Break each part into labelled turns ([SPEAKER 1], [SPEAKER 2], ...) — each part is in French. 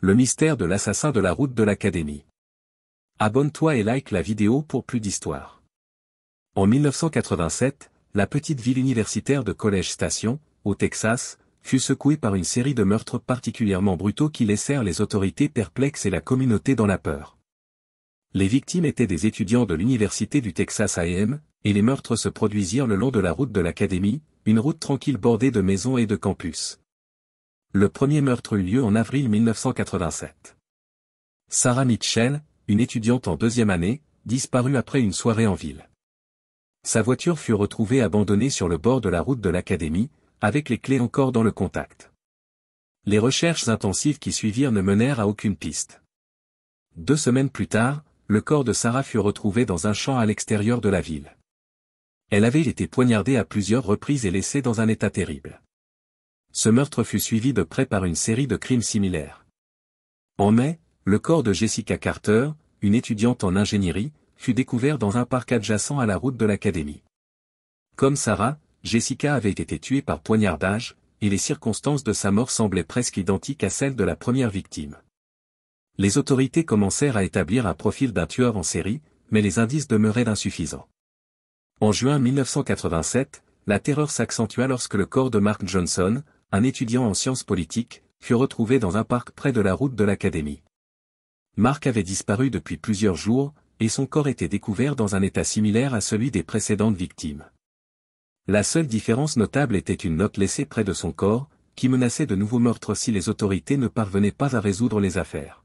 [SPEAKER 1] Le mystère de l'assassin de la route de l'Académie. Abonne-toi et like la vidéo pour plus d'histoires. En 1987, la petite ville universitaire de College Station, au Texas, fut secouée par une série de meurtres particulièrement brutaux qui laissèrent les autorités perplexes et la communauté dans la peur. Les victimes étaient des étudiants de l'université du Texas A&M, et les meurtres se produisirent le long de la route de l'Académie, une route tranquille bordée de maisons et de campus. Le premier meurtre eut lieu en avril 1987. Sarah Mitchell, une étudiante en deuxième année, disparut après une soirée en ville. Sa voiture fut retrouvée abandonnée sur le bord de la route de l'Académie, avec les clés encore dans le contact. Les recherches intensives qui suivirent ne menèrent à aucune piste. 2 semaines plus tard, le corps de Sarah fut retrouvé dans un champ à l'extérieur de la ville. Elle avait été poignardée à plusieurs reprises et laissée dans un état terrible. Ce meurtre fut suivi de près par une série de crimes similaires. En mai, le corps de Jessica Carter, une étudiante en ingénierie, fut découvert dans un parc adjacent à la route de l'Académie. Comme Sarah, Jessica avait été tuée par poignardage, et les circonstances de sa mort semblaient presque identiques à celles de la première victime. Les autorités commencèrent à établir un profil d'un tueur en série, mais les indices demeuraient insuffisants. En juin 1987, la terreur s'accentua lorsque le corps de Mark Johnson, un étudiant en sciences politiques, fut retrouvé dans un parc près de la route de l'Académie. Mark avait disparu depuis plusieurs jours, et son corps était découvert dans un état similaire à celui des précédentes victimes. La seule différence notable était une note laissée près de son corps, qui menaçait de nouveaux meurtres si les autorités ne parvenaient pas à résoudre les affaires.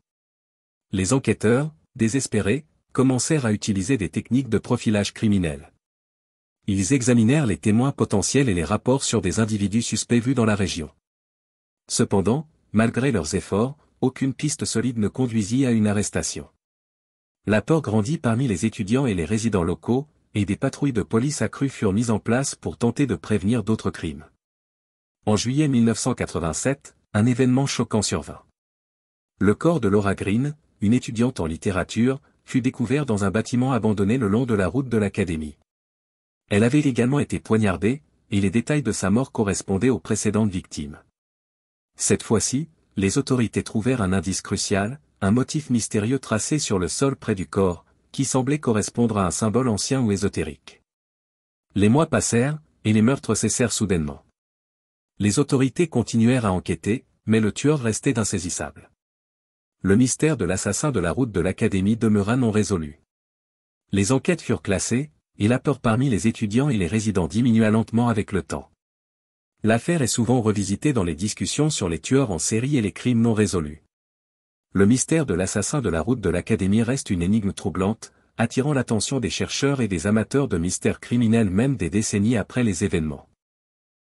[SPEAKER 1] Les enquêteurs, désespérés, commencèrent à utiliser des techniques de profilage criminel. Ils examinèrent les témoins potentiels et les rapports sur des individus suspects vus dans la région. Cependant, malgré leurs efforts, aucune piste solide ne conduisit à une arrestation. La peur grandit parmi les étudiants et les résidents locaux, et des patrouilles de police accrues furent mises en place pour tenter de prévenir d'autres crimes. En juillet 1987, un événement choquant survint. Le corps de Laura Green, une étudiante en littérature, fut découvert dans un bâtiment abandonné le long de la route de l'Académie. Elle avait également été poignardée, et les détails de sa mort correspondaient aux précédentes victimes. Cette fois-ci, les autorités trouvèrent un indice crucial, un motif mystérieux tracé sur le sol près du corps, qui semblait correspondre à un symbole ancien ou ésotérique. Les mois passèrent, et les meurtres cessèrent soudainement. Les autorités continuèrent à enquêter, mais le tueur restait insaisissable. Le mystère de l'assassin de la route de l'Académie demeura non résolu. Les enquêtes furent classées, et la peur parmi les étudiants et les résidents diminua lentement avec le temps. L'affaire est souvent revisitée dans les discussions sur les tueurs en série et les crimes non résolus. Le mystère de l'assassin de la route de l'Académie reste une énigme troublante, attirant l'attention des chercheurs et des amateurs de mystères criminels même des décennies après les événements.